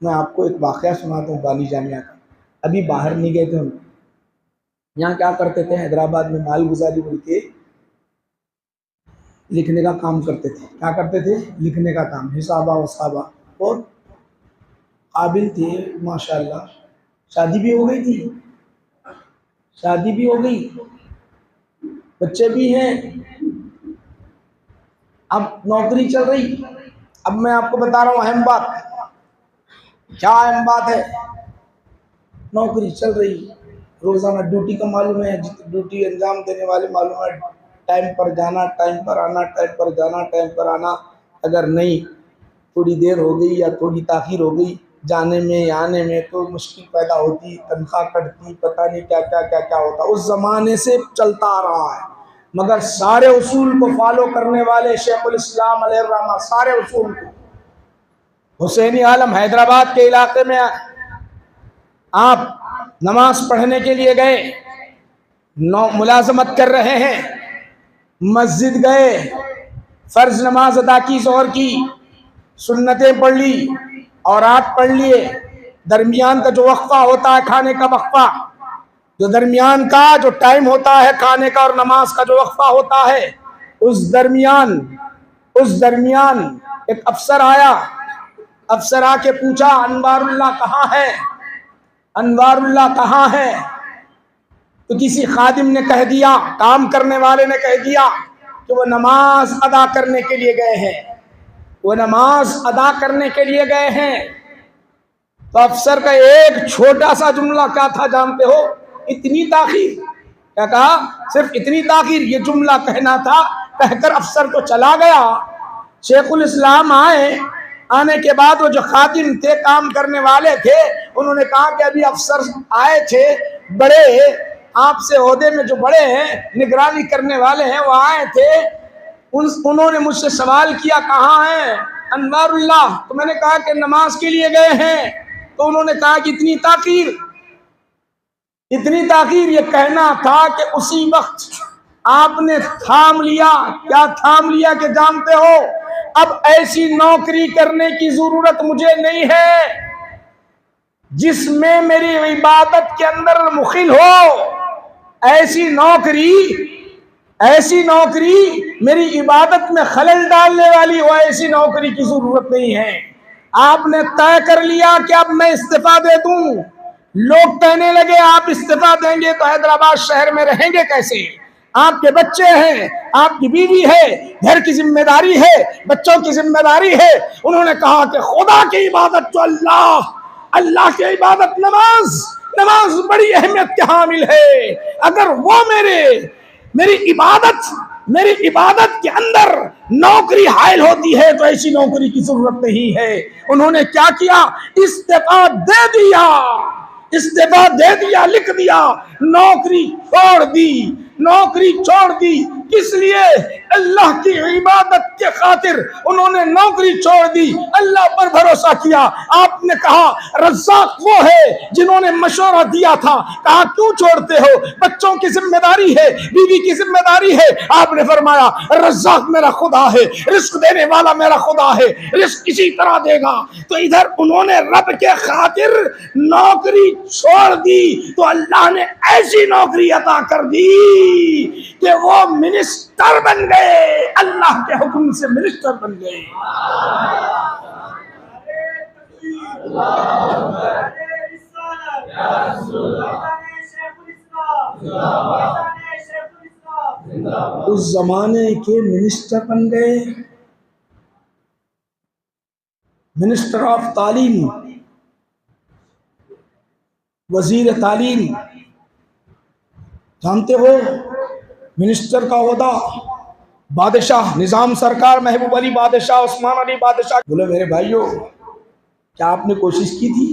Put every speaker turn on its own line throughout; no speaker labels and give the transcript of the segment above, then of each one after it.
मैं आपको एक वाक़या सुनाता हूँ बानी जामिया का। अभी बाहर नहीं गए थे हम। यहाँ क्या करते थे, हैदराबाद में मालगुजारी बोल के लिखने का काम करते थे। क्या करते थे? लिखने का काम, हिसाबा वसाबा। और काबिल थे माशाल्लाह। शादी भी हो गई थी, शादी भी हो गई, बच्चे भी हैं। अब नौकरी चल रही। अब मैं आपको बता रहा हूँ अहम बात। क्या अहम बात है? नौकरी चल रही, रोजाना ड्यूटी का मालूम है, ड्यूटी अंजाम देने वाले मालूम है, टाइम पर जाना, टाइम पर आना, टाइम पर जाना, टाइम पर आना। अगर नहीं, थोड़ी देर हो गई या थोड़ी ताखिर हो गई जाने में या आने में तो मुश्किल पैदा होती, तनख्वाह कटती, पता नहीं क्या क्या क्या क्या होता। उस जमाने से चलता आ रहा है। मगर सारे उसूल को फॉलो करने वाले शेखुल इस्लाम अलैहिर्रहमा, सारे उसूल को, हुसैनी आलम हैदराबाद के इलाके में आप नमाज पढ़ने के लिए गए, मुलाजमत कर रहे हैं, मस्जिद गए, फर्ज नमाज अदा की, ज़ोहर की, सुन्नतें पढ़ ली और आप पढ़ लिए। दरमियान का जो वक्फा होता है, खाने का वक्फा, जो दरमियान का जो टाइम होता है खाने का और नमाज का जो वक्फा होता है, उस दरमियान एक अफसर आया। अफसर आके पूछा, अनवारुल्लाह कहाँ है? अनवारुल्लाह कहाँ है? तो किसी खादिम ने कह दिया, काम करने वाले ने कह दिया कि वो नमाज अदा करने के लिए गए हैं, वो नमाज अदा करने के लिए गए हैं। तो अफसर का एक छोटा सा जुमला क्या था जानते हो? इतनी ताखीर। क्या कहा? सिर्फ इतनी ताखीर, ये जुमला कहना था। कहकर अफसर तो चला गया। शेखुल इस्लाम आए, आने के बाद वो जो खादिम थे, काम करने वाले थे, उन्होंने कहा कि अभी अफसर आए थे, बड़े आपसे ओहदे में जो बड़े हैं, निगरानी करने वाले हैं, वो आए थे। उन्होंने मुझसे सवाल किया, कहाँ हैं अनवारुल्लाह? तो मैंने कहा कि नमाज के लिए गए हैं। तो उन्होंने कहा कि इतनी ताकीर, इतनी ताकीर। ये कहना था कि उसी वक्त आपने थाम लिया। क्या थाम लिया कि जानते हो, अब ऐसी नौकरी करने की जरूरत मुझे नहीं है जिसमें मेरी इबादत के अंदर मुखिल हो। ऐसी नौकरी मेरी इबादत में खलल डालने वाली हो, ऐसी नौकरी की जरूरत नहीं है। आपने तय कर लिया कि अब मैं इस्तीफा दे दूं। लोग कहने लगे, आप इस्तीफा देंगे तो हैदराबाद शहर में रहेंगे कैसे? आपके बच्चे हैं, आपकी बीवी है, घर की जिम्मेदारी है, बच्चों की जिम्मेदारी है। उन्होंने कहा कि खुदा की इबादत तो अल्लाह की इबादत नमाज बड़ी अहमियत के हामिल है। अगर वो मेरी इबादत के अंदर नौकरी हायल होती है तो ऐसी नौकरी की जरूरत नहीं है। उन्होंने क्या किया? इस्तीफा दे दिया, लिख दिया, नौकरी छोड़ दी। किस लिए? अल्लाह की इबादत के खातिर उन्होंने नौकरी छोड़ दी, अल्लाह पर भरोसा किया। आपने कहा रज़्ज़ाक़ वो है जिन्होंने मशवरा दिया था। कहा क्यों छोड़ते हो? बच्चों की जिम्मेदारी है, बीवी की जिम्मेदारी है। आपने फरमाया रज़्ज़ाक़ मेरा खुदा है, रिस्क देने वाला मेरा खुदा है, रिस्क इसी तरह देगा। तो इधर उन्होंने रब के खातिर नौकरी छोड़ दी तो अल्लाह ने ऐसी नौकरी अता कर दी कि वो मिनिस्टर बन गए, अल्लाह के हुक्म से मिनिस्टर बन गए। उस जमाने के मिनिस्टर बन गए, मिनिस्टर ऑफ तालीम, वजीर तालीम। जानते हो मिनिस्टर का ओहदा बादशाह, निजाम सरकार, महबूब अली बादशाह, उस्मान अली बादशाह। बोले मेरे भाइयों, क्या आपने कोशिश की थी?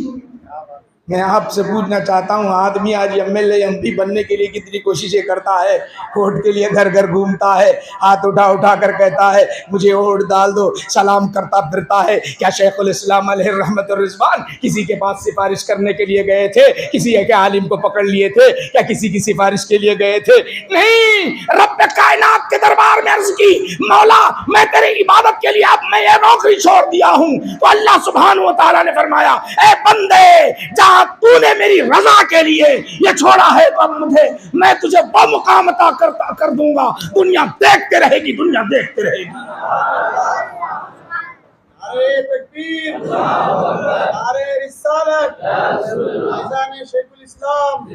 मैं आपसे पूछना चाहता हूँ, आदमी आज MLA MP बनने के लिए कितनी कोशिशें करता है, वोट के लिए घर घर घूमता है, हाथ उठा उठा कर कहता है मुझे वोट डाल दो, सलाम करता फिरता है। क्या शेखुल इस्लाम अलैहि रहमतुर रिजवान किसी के पास सिफारिश करने के लिए गए थे? किसी के आलिम को पकड़ लिए थे? क्या किसी की सिफारिश के लिए गए थे? नहीं, रब कायनात के दरबार में अर्ज की, मौला मैं तेरी इबादत के लिए अब मैं ये नौकरी छोड़ दिया हूँ। तो अल्लाह सुब्हानहू व तआला ने फरमाया, ए बंदे, जहां तूने मेरी रजा के लिए ये छोड़ा है तो अब मुझे मैं तुझे वो मुकाम अता कर दूंगा, दुनिया देखते रहेगी, दुनिया देखते रहेगी।
अरे तकबीर, अरे रिसालत, शेखुल इस्लाम